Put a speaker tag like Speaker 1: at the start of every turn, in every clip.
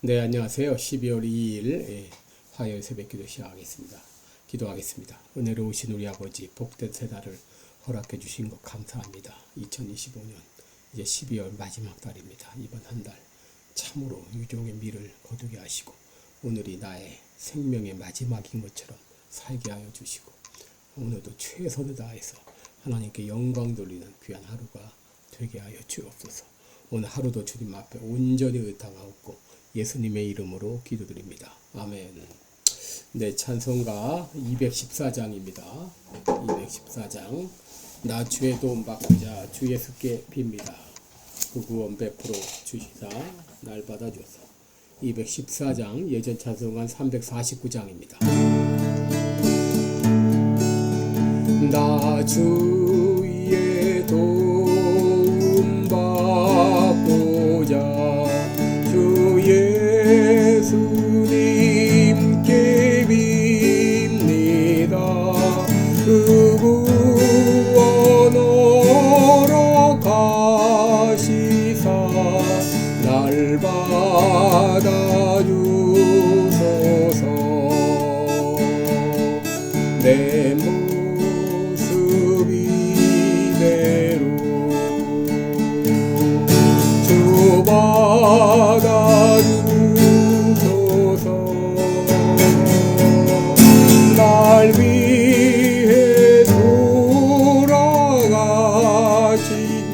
Speaker 1: 네, 안녕하세요. 12월 2일 화요일 새벽기도 시작하겠습니다. 기도하겠습니다. 은혜로우신 우리 아버지, 복된 새 달을 허락해 주신 것 감사합니다. 2025년 이제 12월 마지막 달입니다. 이번 한 달 참으로 유종의 미를 거두게 하시고 오늘이 나의 생명의 마지막인 것처럼 살게 하여 주시고 오늘도 최선을 다해서 하나님께 영광 돌리는 귀한 하루가 되게 하여 주옵소서. 오늘 하루도 주님 앞에 온전히 의탁하옵고 예수님의 이름으로 기도드립니다. 아멘. 네, 찬송가 214장입니다. 214장. 나 주의 도움 받고자 주 예수께 빕니다. 그 구원 베풀어 주시사 날 받아주소서. 214장 예전 찬송가 349장입니다. 나 주의 도움 받고자 주 예수님께 빕니다. 그 구원하러 가시사 날 받아주소서. 내 모습 이대로 주 받아주소서. 날 위해 돌아가신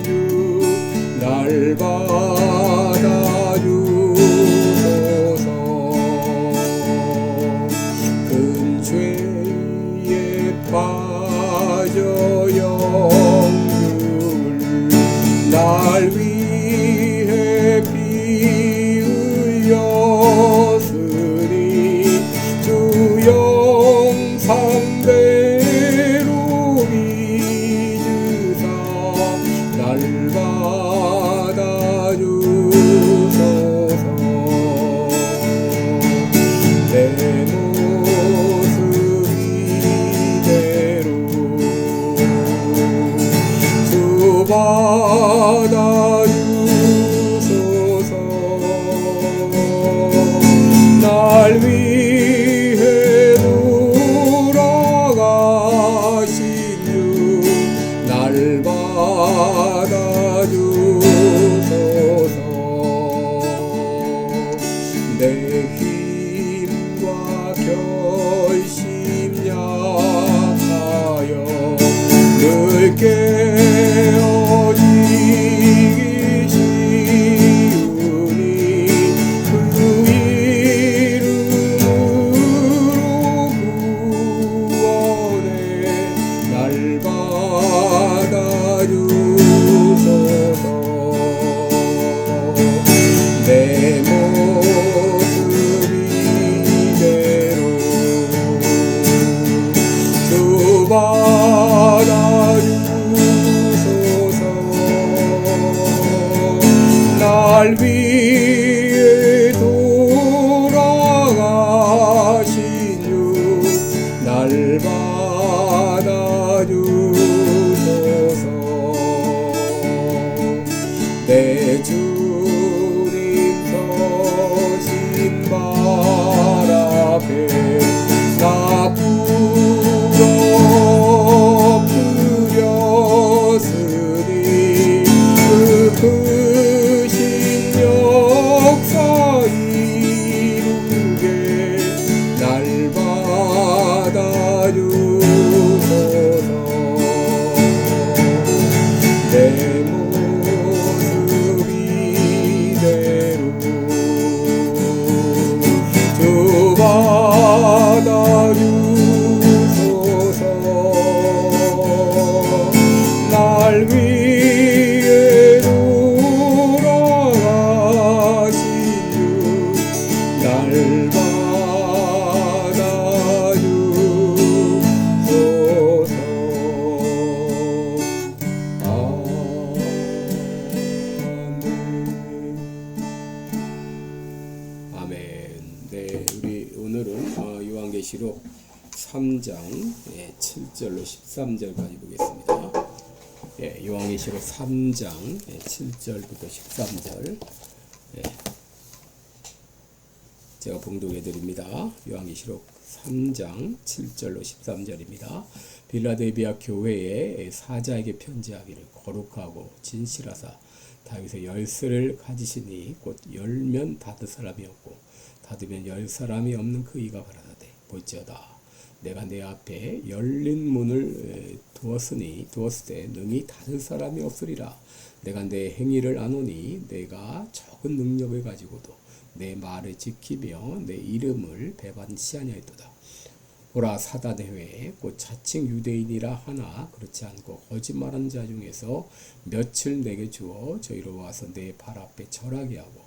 Speaker 1: 주 날 받아주소서. 큰 죄에 빠져 영주를 날 위해 피 흘렸으니 주 영상대로 믿으사 날 받아주소서. 내 모습 이대로 주 받아주소서. 날 위해 돌아가신 주 날 받아주소서. 내 힘과 결심 약하여 늘 깨어지기 쉬우니 그 이름으로 구원해 날 받아주소서. 내 모습 이대로 주 받아주소서. 날 위해 돌아가신 주 날 받아주소서. 내 주님 서신 발 앞에 나 부러뜨렸으니 그 크신 역사 이루게 날 받아주소서. 내 모습 이대로 주 받아주소서. 날 위해 돌아가신 주 날 받아주소서. 아멘. 네, 우리 오늘은 요한계시록 3장 7절로 13절까지 보겠습니다. 요한계시록 3장 7절부터 13절 제가 봉독해 드립니다. 요한계시록 3장 7절로 13절입니다. 빌라델비아 교회의 사자에게 편지하기를 거룩하고 진실하사 다윗의 열쇠를 가지시니 곧 열면 닫을 사람이 없고 닫으면 열 사람이 없는 그 이가 가라사대 볼지어다 내가 내 앞에 열린 문을 두었을 때 능히 닫을 사람이 없으리라. 내가 내 행위를 아노니 내가 적은 능력을 가지고도 내 말을 지키며 내 이름을 배반치 아니하였도다. 보라 사단의 회에 곧 자칭 유대인이라 하나 그렇지 않고 거짓말하는 자 중에서 며칠 내게 주어 저희로 와서 내 발 앞에 절하게 하고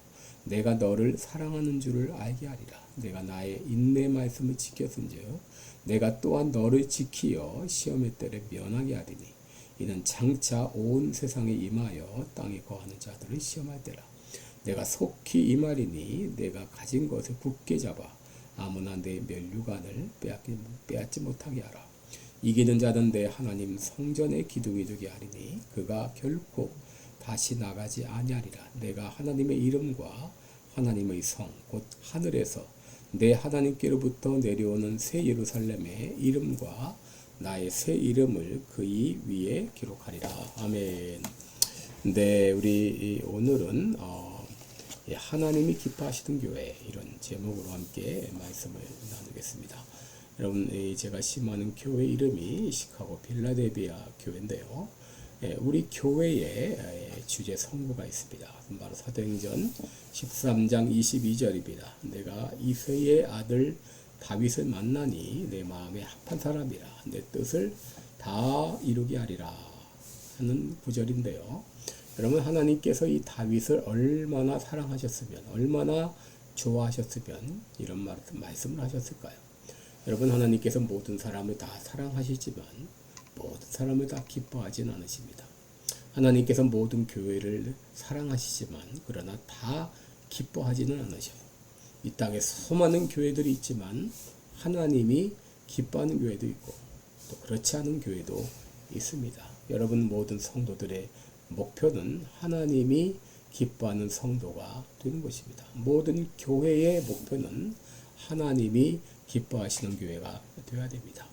Speaker 1: 내가 너를 사랑하는 줄을 알게 하리라. 내가 나의 인내 말씀을 지켰은즉 내가 또한 너를 지키어 시험의 때를 면하게 하리니 이는 장차 온 세상에 임하여 땅에 거하는 자들을 시험할 때라. 내가 속히 임하리니 내가 가진 것을 굳게 잡아 아무나 내 면류관을 빼앗지 못하게 하라. 이기는 자는 내 하나님 성전의 기둥이 되게 하리니 그가 결코 다시 나가지 아니하리라. 내가 하나님의 이름과 하나님의 성 곧 하늘에서 내 하나님께로부터 내려오는 새 예루살렘의 이름과 나의 새 이름을 그의 위에 기록하리라. 아멘. 네, 우리 오늘은 하나님이 기뻐하시던 교회 이런 제목으로 함께 말씀을 나누겠습니다. 여러분, 제가 심하는 교회 이름이 시카고 빌라델비아 교회인데요. 우리 교회에 주제 성구가 있습니다. 바로 사도행전 13장 22절입니다. 내가 이새의 아들 다윗을 만나니 내 마음에 합한 사람이라 내 뜻을 다 이루게 하리라 하는 구절인데요. 여러분, 하나님께서 이 다윗을 얼마나 사랑하셨으면, 얼마나 좋아하셨으면 이런 말씀을 하셨을까요? 여러분, 하나님께서 모든 사람을 다 사랑하시지만 모든 사람을 다 기뻐하진 않으십니다. 하나님께서 모든 교회를 사랑하시지만 그러나 다 기뻐하지는 않으셔요. 이 땅에 수많은 교회들이 있지만 하나님이 기뻐하는 교회도 있고 또 그렇지 않은 교회도 있습니다. 여러분, 모든 성도들의 목표는 하나님이 기뻐하는 성도가 되는 것입니다. 모든 교회의 목표는 하나님이 기뻐하시는 교회가 되어야 됩니다.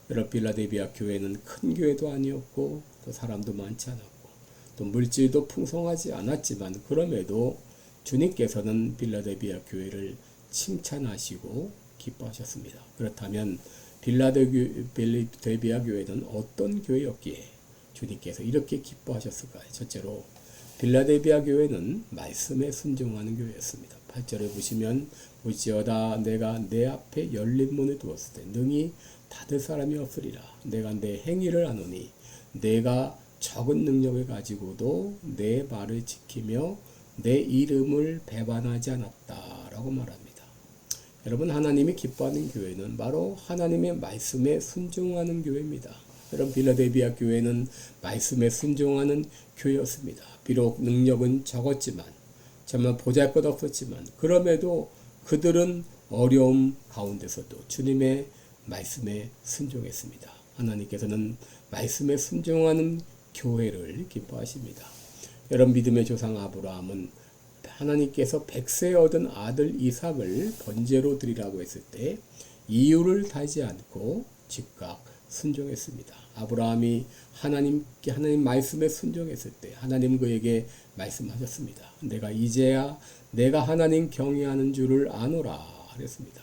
Speaker 1: 여러분, 빌라델비아 교회는 큰 교회도 아니었고 또 사람도 많지 않았고 또 물질도 풍성하지 않았지만 그럼에도 주님께서는 빌라델비아 교회를 칭찬하시고 기뻐하셨습니다. 그렇다면 빌라델비아 교회는 어떤 교회였기에 주님께서 이렇게 기뻐하셨을까요? 첫째로 빌라델비아 교회는 말씀에 순종하는 교회였습니다. 8절에 보시면 볼지어다 내가 내 앞에 열린 문을 두었을 때 능히 닫을 사람이 없으리라. 내가 내 행위를 아노니 내가 적은 능력을 가지고도 내 말을 지키며 내 이름을 배반하지 않았다라고 말합니다. 여러분, 하나님이 기뻐하는 교회는 바로 하나님의 말씀에 순종하는 교회입니다. 여러분, 빌라델비아 교회는 말씀에 순종하는 교회였습니다. 비록 능력은 적었지만 정말 보잘것없었지만 그럼에도 그들은 어려움 가운데서도 주님의 말씀에 순종했습니다. 하나님께서는 말씀에 순종하는 교회를 기뻐하십니다. 여러분, 믿음의 조상 아브라함은 하나님께서 100세 얻은 아들 이삭을 번제로 드리라고 했을 때 이유를 달지 않고 즉각 순종했습니다. 아브라함이 하나님 말씀에 순종했을 때 하나님 그에게 말씀하셨습니다. 내가 이제야 내가 하나님 경외하는 줄을 아노라 그랬습니다.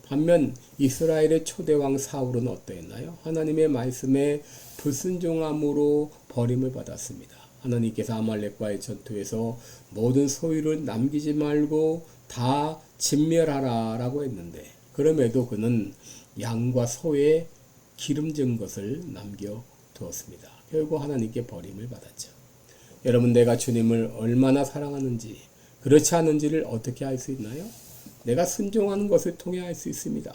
Speaker 1: 반면 이스라엘의 초대왕 사울은 어떠했나요? 하나님의 말씀에 불순종함으로 버림을 받았습니다. 하나님께서 아말렉과의 전투에서 모든 소유를 남기지 말고 다 진멸하라 라고 했는데 그럼에도 그는 양과 소의 기름진 것을 남겨두었습니다. 결국 하나님께 버림을 받았죠. 여러분, 내가 주님을 얼마나 사랑하는지 그렇지 않은지를 어떻게 알 수 있나요? 내가 순종하는 것을 통해 알 수 있습니다.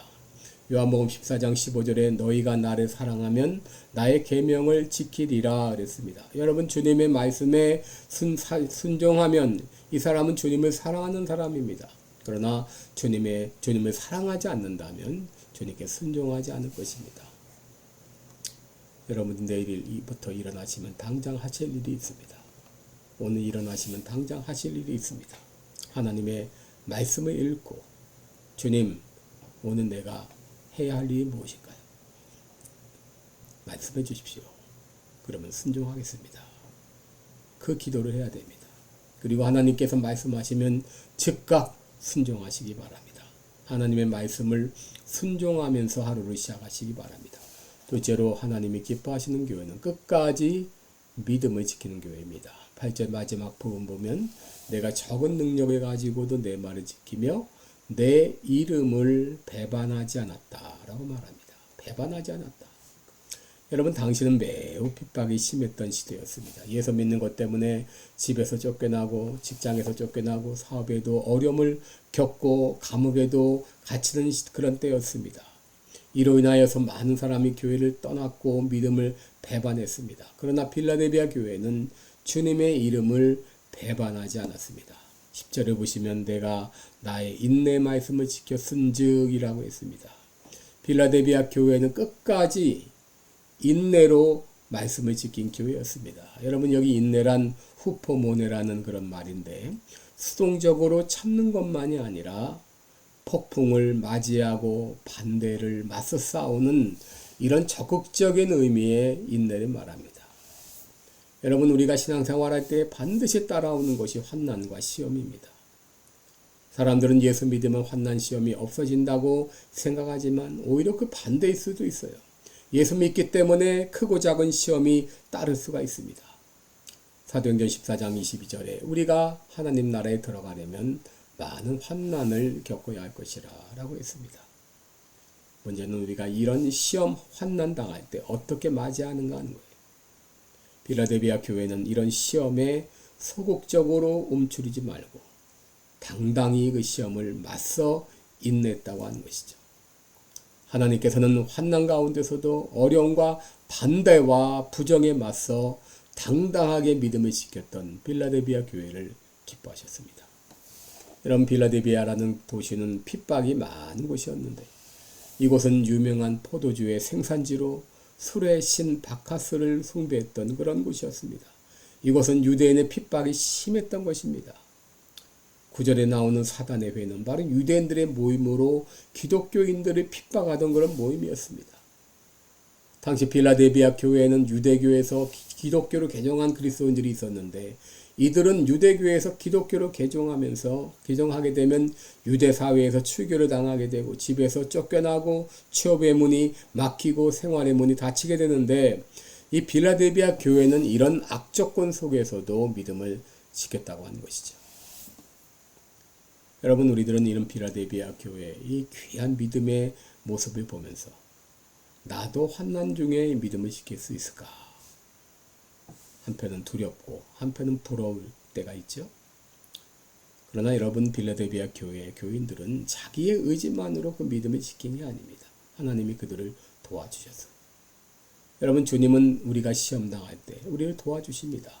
Speaker 1: 요한복음 14장 15절에 너희가 나를 사랑하면 나의 계명을 지키리라 그랬습니다. 여러분, 주님의 말씀에 순종하면 이 사람은 주님을 사랑하는 사람입니다. 그러나 주님을 사랑하지 않는다면 주님께 순종하지 않을 것입니다. 여러분, 내일부터 일어나시면 당장 하실 일이 있습니다. 오늘 일어나시면 당장 하실 일이 있습니다. 하나님의 말씀을 읽고 주님, 오늘 내가 해야 할 일이 무엇일까요? 말씀해 주십시오. 그러면 순종하겠습니다. 그 기도를 해야 됩니다. 그리고 하나님께서 말씀하시면 즉각 순종하시기 바랍니다. 하나님의 말씀을 순종하면서 하루를 시작하시기 바랍니다. 둘째로 하나님이 기뻐하시는 교회는 끝까지 믿음을 지키는 교회입니다. 8절 마지막 부분 보면 내가 적은 능력을 가지고도 내 말을 지키며 내 이름을 배반하지 않았다라고 말합니다. 배반하지 않았다. 여러분, 당신은 매우 핍박이 심했던 시대였습니다. 예수 믿는 것 때문에 집에서 쫓겨나고 직장에서 쫓겨나고 사업에도 어려움을 겪고 감옥에도 갇히는 그런 때였습니다. 이로 인하여서 많은 사람이 교회를 떠났고 믿음을 배반했습니다. 그러나 빌라델비아 교회는 주님의 이름을 배반하지 않았습니다. 10절에 보시면 내가 나의 인내 말씀을 지켰은즉이라고 했습니다. 빌라델비아 교회는 끝까지 인내로 말씀을 지킨 교회였습니다. 여러분, 여기 인내란 후포모네라는 그런 말인데 수동적으로 참는 것만이 아니라 폭풍을 맞이하고 반대를 맞서 싸우는 이런 적극적인 의미의 인내를 말합니다. 여러분, 우리가 신앙생활할 때 반드시 따라오는 것이 환난과 시험입니다. 사람들은 예수 믿으면 환난 시험이 없어진다고 생각하지만 오히려 그 반대일 수도 있어요. 예수 믿기 때문에 크고 작은 시험이 따를 수가 있습니다. 사도행전 14장 22절에 우리가 하나님 나라에 들어가려면 많은 환난을 겪어야 할 것이라 라고 했습니다. 문제는 우리가 이런 시험 환난 당할 때 어떻게 맞이하는가 하는 거예요. 빌라델비아 교회는 이런 시험에 소극적으로 움츠리지 말고 당당히 그 시험을 맞서 인내했다고 하는 것이죠. 하나님께서는 환난 가운데서도 어려움과 반대와 부정에 맞서 당당하게 믿음을 지켰던 빌라델비아 교회를 기뻐하셨습니다. 여러분, 빌라델비아라는 도시는 핍박이 많은 곳이었는데 이곳은 유명한 포도주의 생산지로 술의 신 바카스를 숭배했던 그런 곳이었습니다. 이곳은 유대인의 핍박이 심했던 것입니다. 9절에 나오는 사단의 회는 바로 유대인들의 모임으로 기독교인들을 핍박하던 그런 모임이었습니다. 당시 빌라델비아 교회에는 유대교에서 기독교로 개종한 그리스도인들이 있었는데 이들은 유대교에서 기독교로 개종하게 되면 유대 사회에서 출교를 당하게 되고 집에서 쫓겨나고 취업의 문이 막히고 생활의 문이 닫히게 되는데 이 빌라델비아 교회는 이런 악조건 속에서도 믿음을 지켰다고 하는 것이죠. 여러분, 우리들은 이런 빌라델비아 교회의 이 귀한 믿음의 모습을 보면서 나도 환난 중에 믿음을 지킬 수 있을까? 한편은 두렵고 한편은 부러울 때가 있죠. 그러나 여러분, 빌라델비아 교회의 교인들은 자기의 의지만으로 그 믿음을 지킨 게 아닙니다. 하나님이 그들을 도와주셨어요. 여러분, 주님은 우리가 시험당할 때 우리를 도와주십니다.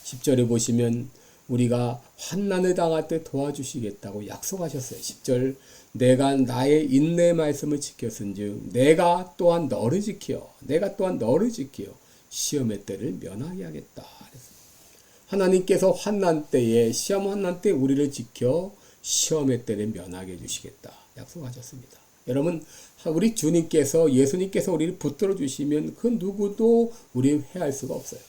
Speaker 1: 10절에 보시면 우리가 환난을 당할 때 도와주시겠다고 약속하셨어요. 10절 내가 나의 인내 말씀을 지켰은즉 내가 또한 너를 지켜 시험의 때를 면하게 하겠다. 하나님께서 환난 때에 시험 환난 때 우리를 지켜 시험의 때를 면하게 해주시겠다 약속하셨습니다. 여러분, 우리 주님께서 예수님께서 우리를 붙들어 주시면 그 누구도 우리를 해할 수가 없어요.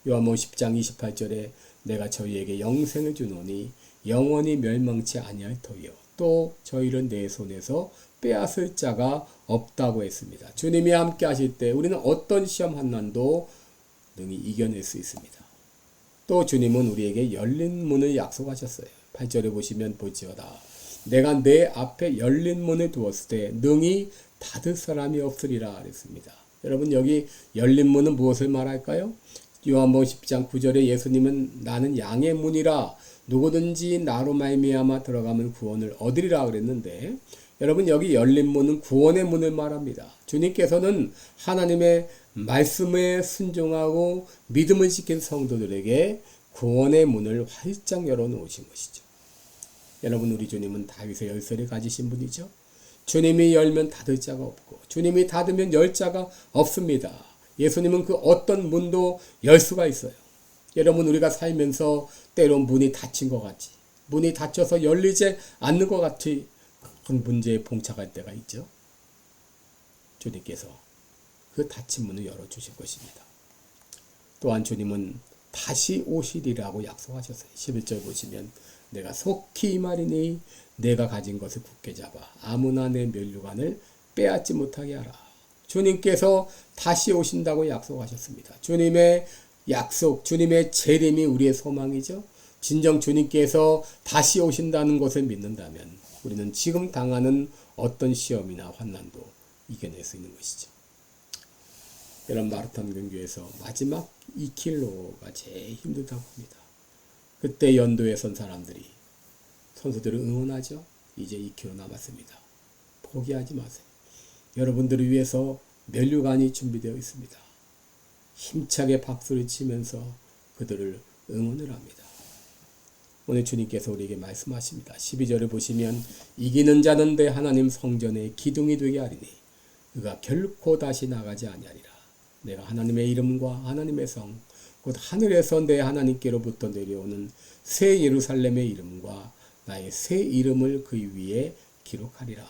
Speaker 1: 요한복음 10장 28절에 내가 저희에게 영생을 주노니 영원히 멸망치 아니할 터이요 또 저희를 내 손에서 빼앗을 자가 없다고 했습니다. 주님이 함께 하실 때 우리는 어떤 시험 환난도 능히 이겨낼 수 있습니다. 또 주님은 우리에게 열린 문을 약속하셨어요. 8절에 보시면 볼지어다 내가 내 앞에 열린 문을 두었을 때 능히 닫을 사람이 없으리라 그랬습니다. 여러분, 여기 열린 문은 무엇을 말할까요? 요한복음 10장 9절에 예수님은 나는 양의 문이라 누구든지 나로 말미암아 들어가면 구원을 얻으리라 그랬는데 여러분, 여기 열린 문은 구원의 문을 말합니다. 주님께서는 하나님의 말씀에 순종하고 믿음을 지킨 성도들에게 구원의 문을 활짝 열어놓으신 것이죠. 여러분, 우리 주님은 다윗의 열쇠를 가지신 분이죠. 주님이 열면 닫을 자가 없고 주님이 닫으면 열 자가 없습니다. 예수님은 그 어떤 문도 열 수가 있어요. 여러분, 우리가 살면서 때론 문이 닫힌 것 같이 문이 닫혀서 열리지 않는 것 같이 황분제에 봉착할 때가 있죠. 주님께서 그 닫힌 문을 열어주실 것입니다. 또한 주님은 다시 오시리라고 약속하셨어요. 11절 보시면 내가 속히 말이니 내가 가진 것을 굳게 잡아 아무나 내 면류관을 빼앗지 못하게 하라. 주님께서 다시 오신다고 약속하셨습니다. 주님의 약속, 주님의 재림이 우리의 소망이죠. 진정 주님께서 다시 오신다는 것을 믿는다면 우리는 지금 당하는 어떤 시험이나 환난도 이겨낼 수 있는 것이죠. 여러분, 마라톤 경기에서 마지막 2km가 제일 힘들다고 합니다. 그때 연도에 선 사람들이 선수들을 응원하죠. 이제 2km 남았습니다. 포기하지 마세요. 여러분들을 위해서 면류관이 준비되어 있습니다. 힘차게 박수를 치면서 그들을 응원을 합니다. 오늘 주님께서 우리에게 말씀하십니다. 12절을 보시면 이기는 자는 내 하나님 성전의 기둥이 되게 하리니 그가 결코 다시 나가지 아니하리라. 내가 하나님의 이름과 하나님의 성 곧 하늘에서 내 하나님께로부터 내려오는 새 예루살렘의 이름과 나의 새 이름을 그 위에 기록하리라.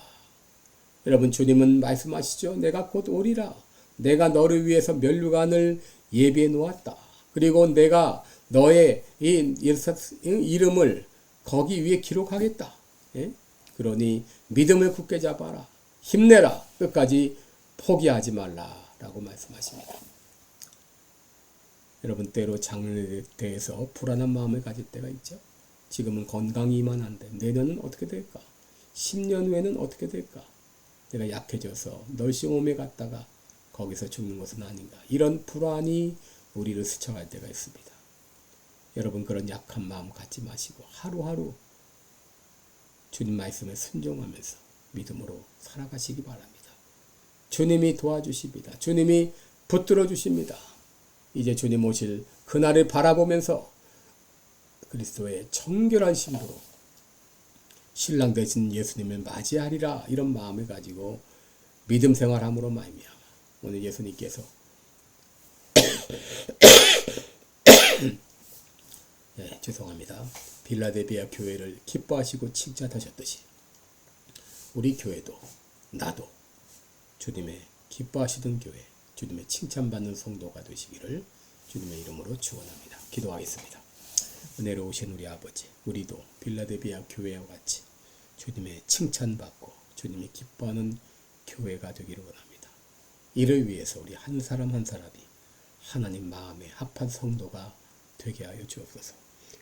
Speaker 1: 여러분, 주님은 말씀하시죠. 내가 곧 오리라. 내가 너를 위해서 면류관을 예비해 놓았다. 그리고 내가 너의 이 이름을 거기 위에 기록하겠다. 예? 그러니 믿음을 굳게 잡아라. 힘내라. 끝까지 포기하지 말라라고 말씀하십니다. 여러분, 때로 장래에 대해서 불안한 마음을 가질 때가 있죠. 지금은 건강이 이만한데 내년은 어떻게 될까? 10년 후에는 어떻게 될까? 내가 약해져서 널싱홈에 갔다가 거기서 죽는 것은 아닌가? 이런 불안이 우리를 스쳐갈 때가 있습니다. 여러분, 그런 약한 마음 갖지 마시고 하루하루 주님 말씀에 순종하면서 믿음으로 살아가시기 바랍니다. 주님이 도와주십니다. 주님이 붙들어 주십니다. 이제 주님 오실 그날을 바라보면서 그리스도의 정결한 신부로 신랑 되신 예수님을 맞이하리라, 이런 마음을 가지고 믿음 생활함으로 말미암아 오늘 예수님께서 죄송합니다. 빌라델비아 교회를 기뻐하시고 칭찬하셨듯이 우리 교회도 나도 주님의 기뻐하시던 교회, 주님의 칭찬받는 성도가 되시기를 주님의 이름으로 축원합니다. 기도하겠습니다. 은혜로우신 우리 아버지, 우리도 빌라델비아 교회와 같이 주님의 칭찬받고 주님이 기뻐하는 교회가 되기를 원합니다. 이를 위해서 우리 한 사람 한 사람이 하나님 마음에 합한 성도가 되게 하여 주옵소서.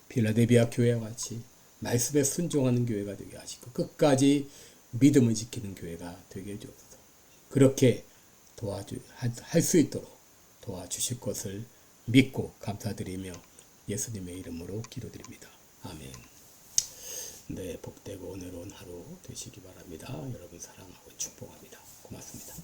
Speaker 1: 빌라델비아 교회와 같이 말씀에 순종하는 교회가 되게 하시고 끝까지 믿음을 지키는 교회가 되게 해 주옵소서. 그렇게 할 수 있도록 도와주실 것을 믿고 감사드리며 예수님의 이름으로 기도드립니다. 아멘. 네, 복되고 은혜로운 하루 되시기 바랍니다. 여러분 사랑하고 축복합니다. 고맙습니다.